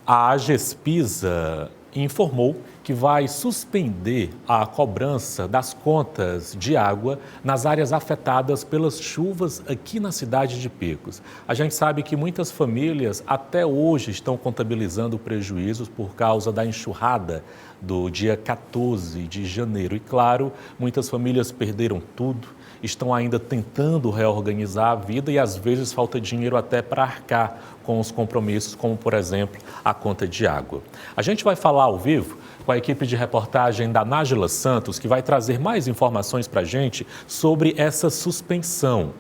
A Agespisa informou que vai suspender a cobrança das contas de água nas áreas afetadas pelas chuvas aqui na cidade de Picos. A gente sabe que muitas famílias até hoje estão contabilizando prejuízos por causa da enxurrada do dia 14 de janeiro. E claro, muitas famílias perderam tudo, estão ainda tentando reorganizar a vida e às vezes falta dinheiro até para arcar com os compromissos, como por exemplo a conta de água. A gente vai falar ao vivo com a equipe de reportagem da Nájila Santos, que vai trazer mais informações para a gente sobre essa suspensão.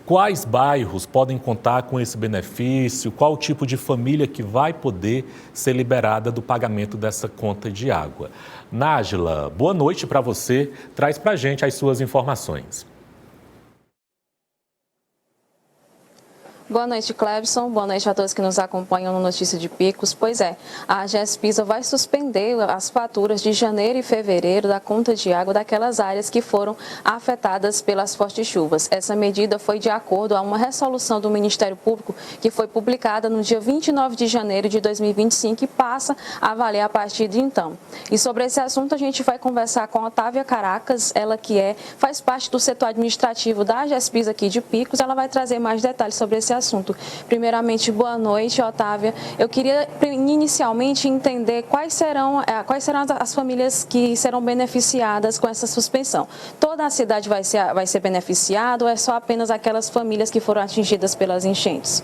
Quais bairros podem contar com esse benefício? Qual o tipo de família que vai poder ser liberada do pagamento dessa conta de água? Nájila, boa noite para você. Traz para a gente as suas informações. Boa noite, Clebson. Boa noite a todos que nos acompanham no Notícia de Picos. Pois é, a Agespisa vai suspender as faturas de janeiro e fevereiro da conta de água daquelas áreas que foram afetadas pelas fortes chuvas. Essa medida foi de acordo a uma resolução do Ministério Público que foi publicada no dia 29 de janeiro de 2025 e passa a valer a partir de então. E sobre esse assunto a gente vai conversar com a Otávia Caracas, ela que faz parte do setor administrativo da Agespisa aqui de Picos. Ela vai trazer mais detalhes sobre esse assunto. Primeiramente, boa noite, Otávia. Eu queria inicialmente entender quais serão as famílias que serão beneficiadas com essa suspensão. Toda a cidade vai ser beneficiada ou é só apenas aquelas famílias que foram atingidas pelas enchentes?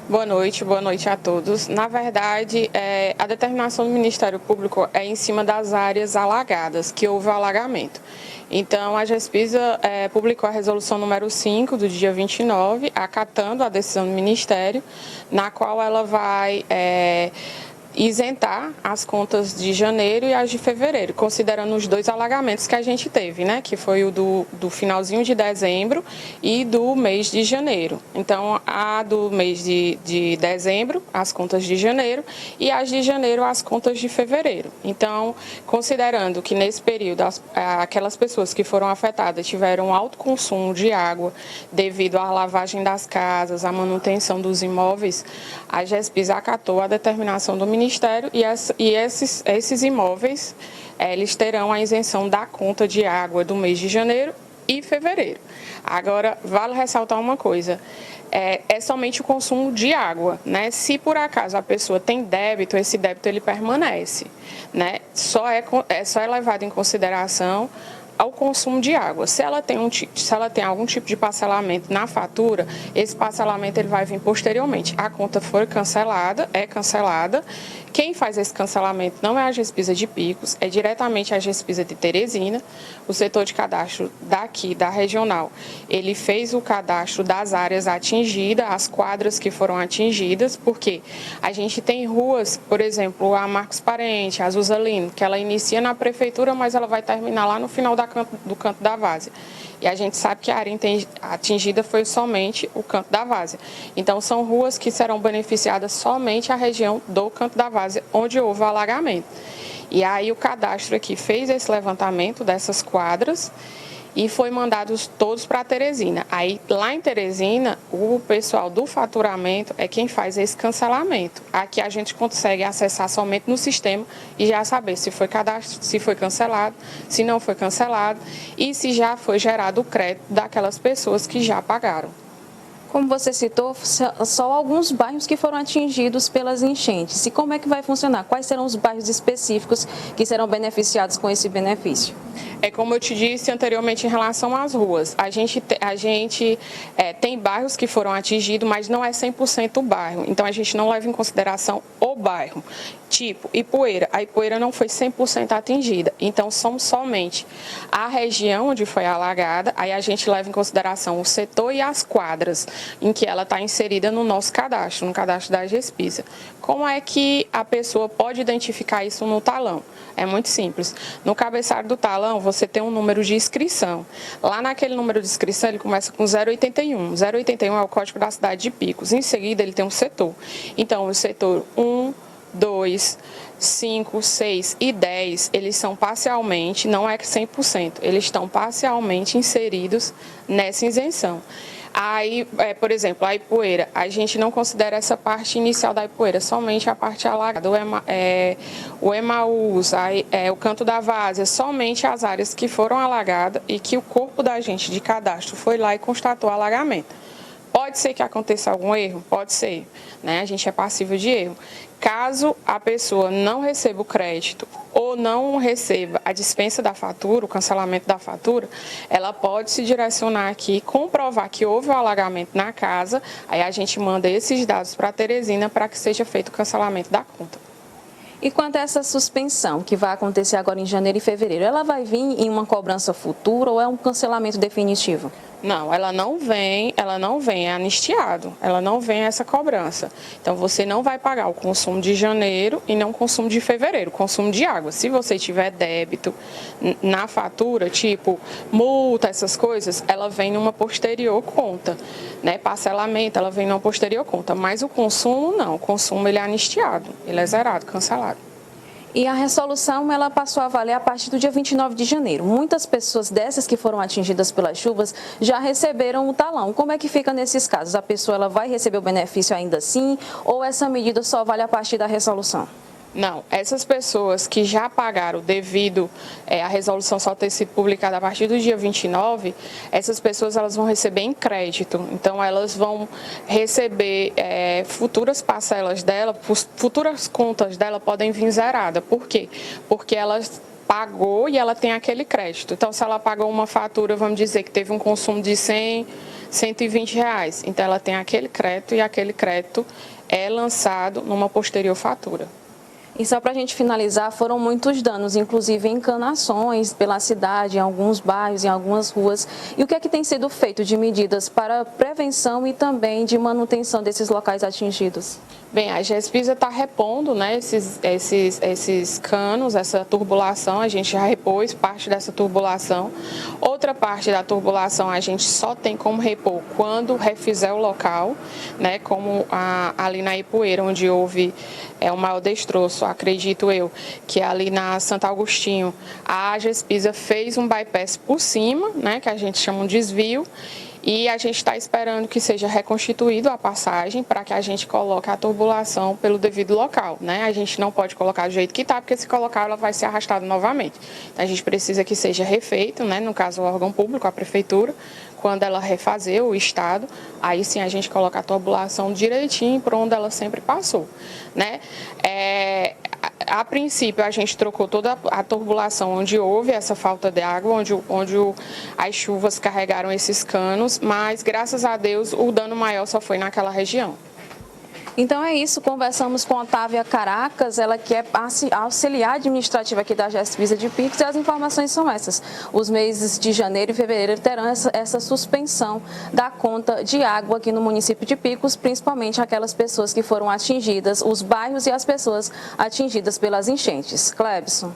Boa noite a todos. Na verdade, a determinação do Ministério Público é em cima das áreas alagadas, que houve o alagamento. Então, a Agespisa publicou a resolução número 5 do dia 29, acatando a decisão do Ministério, na qual ela vai isentar as contas de janeiro e as de fevereiro, considerando os dois alagamentos que a gente teve, né? Que foi o do finalzinho de dezembro e do mês de janeiro. Então, a do mês de dezembro, as contas de janeiro, e as de janeiro, as contas de fevereiro. Então, considerando que nesse período aquelas pessoas que foram afetadas tiveram alto consumo de água devido à lavagem das casas, à manutenção dos imóveis, a Agespisa acatou a determinação do Ministério e esses imóveis, eles terão a isenção da conta de água do mês de janeiro e fevereiro. Agora, vale ressaltar uma coisa, é somente o consumo de água, né? Se por acaso a pessoa tem débito, esse débito ele permanece, né? Só é levado em consideração ao consumo de água. Se ela tem algum tipo de parcelamento na fatura, esse parcelamento ele vai vir posteriormente. A conta foi cancelada, é cancelada. Quem faz esse cancelamento não é a Agespisa de Picos, é diretamente a Agespisa de Teresina. O setor de cadastro daqui, da regional, ele fez o cadastro das áreas atingidas, as quadras que foram atingidas, porque a gente tem ruas, por exemplo, a Marcos Parente, a Zuzalino, que ela inicia na prefeitura, mas ela vai terminar lá no final do canto da várzea. E a gente sabe que a área atingida foi somente o canto da várzea. Então, são ruas que serão beneficiadas somente a região do canto da várzea, onde houve o alagamento. E aí o cadastro aqui fez esse levantamento dessas quadras e foi mandados todos para Teresina. Aí, lá em Teresina, o pessoal do faturamento é quem faz esse cancelamento. Aqui a gente consegue acessar somente no sistema e já saber se foi cadastro, se foi cancelado, se não foi cancelado e se já foi gerado o crédito daquelas pessoas que já pagaram. Como você citou, só alguns bairros que foram atingidos pelas enchentes. E como é que vai funcionar? Quais serão os bairros específicos que serão beneficiados com esse benefício? É como eu te disse anteriormente em relação às ruas. A gente tem bairros que foram atingidos, mas não é 100% o bairro. Então, a gente não leva em consideração o bairro. Tipo, Ipueira. A Ipueira não foi 100% atingida. Então, são somente a região onde foi alagada. Aí, a gente leva em consideração o setor e as quadras em que ela está inserida no nosso cadastro, no cadastro da Agespisa. Como é que a pessoa pode identificar isso no talão? É muito simples. No cabeçalho do talão, você tem um número de inscrição. Lá naquele número de inscrição, ele começa com 081. 081 é o código da cidade de Picos. Em seguida, ele tem um setor. Então, o setor 1, 2, 5, 6 e 10, eles são parcialmente, não é 100%, eles estão parcialmente inseridos nessa isenção. Aí, por exemplo, a Ipueira, a gente não considera essa parte inicial da Ipueira, somente a parte alagada. O Emaús, o Canto da Várzea, somente as áreas que foram alagadas e que o corpo da agente de cadastro foi lá e constatou alagamento. Pode ser que aconteça algum erro? Pode ser, né? A gente é passível de erro. Caso a pessoa não receba o crédito ou não receba a dispensa da fatura, o cancelamento da fatura, ela pode se direcionar aqui, comprovar que houve o alagamento na casa, aí a gente manda esses dados para a Teresina para que seja feito o cancelamento da conta. E quanto a essa suspensão que vai acontecer agora em janeiro e fevereiro, ela vai vir em uma cobrança futura ou é um cancelamento definitivo? Não, ela não vem, é anistiado, ela não vem essa cobrança. Então, você não vai pagar o consumo de janeiro e não o consumo de fevereiro, o consumo de água. Se você tiver débito na fatura, tipo multa, essas coisas, ela vem numa posterior conta, né? Parcelamento, ela vem numa posterior conta, mas o consumo não, o consumo ele é anistiado, ele é zerado, cancelado. E a resolução ela passou a valer a partir do dia 29 de janeiro. Muitas pessoas dessas que foram atingidas pelas chuvas já receberam o talão. Como é que fica nesses casos? A pessoa ela vai receber o benefício ainda assim ou essa medida só vale a partir da resolução? Não, essas pessoas que já pagaram devido à resolução só ter sido publicada a partir do dia 29, essas pessoas elas vão receber em crédito. Então, elas vão receber futuras parcelas dela, futuras contas dela podem vir zeradas. Por quê? Porque elas pagou e ela tem aquele crédito. Então, se ela pagou uma fatura, vamos dizer que teve um consumo de 100, 120 reais. Então, ela tem aquele crédito e aquele crédito é lançado numa posterior fatura. E só para a gente finalizar, foram muitos danos, inclusive encanações pela cidade, em alguns bairros, em algumas ruas. E o que é que tem sido feito de medidas para prevenção e também de manutenção desses locais atingidos? Bem, a GESPISA está repondo, né, esses canos, essa turbulação, a gente já repôs parte dessa turbulação. Outra parte da turbulação a gente só tem como repor quando refizer o local, né, como ali na Ipueira, onde houve o maior destroço, acredito eu, que ali na Santo Agostinho, a GESPISA fez um bypass por cima, né, que a gente chama de desvio, e a gente está esperando que seja reconstituído a passagem para que a gente coloque a turbulação pelo devido local, né? A gente não pode colocar do jeito que está, porque se colocar ela vai ser arrastada novamente. Então, a gente precisa que seja refeito, né? No caso o órgão público, a prefeitura, quando ela refazer o estado, aí sim a gente coloca a turbulação direitinho para onde ela sempre passou, né? A princípio, a gente trocou toda a turbulação onde houve essa falta de água, onde as chuvas carregaram esses canos, mas, graças a Deus, o dano maior só foi naquela região. Então é isso, conversamos com Otávia Caracas, ela que é auxiliar administrativa aqui da GESPISA de Picos, e as informações são essas. Os meses de janeiro e fevereiro terão essa suspensão da conta de água aqui no município de Picos, principalmente aquelas pessoas que foram atingidas, os bairros e as pessoas atingidas pelas enchentes. Clebson.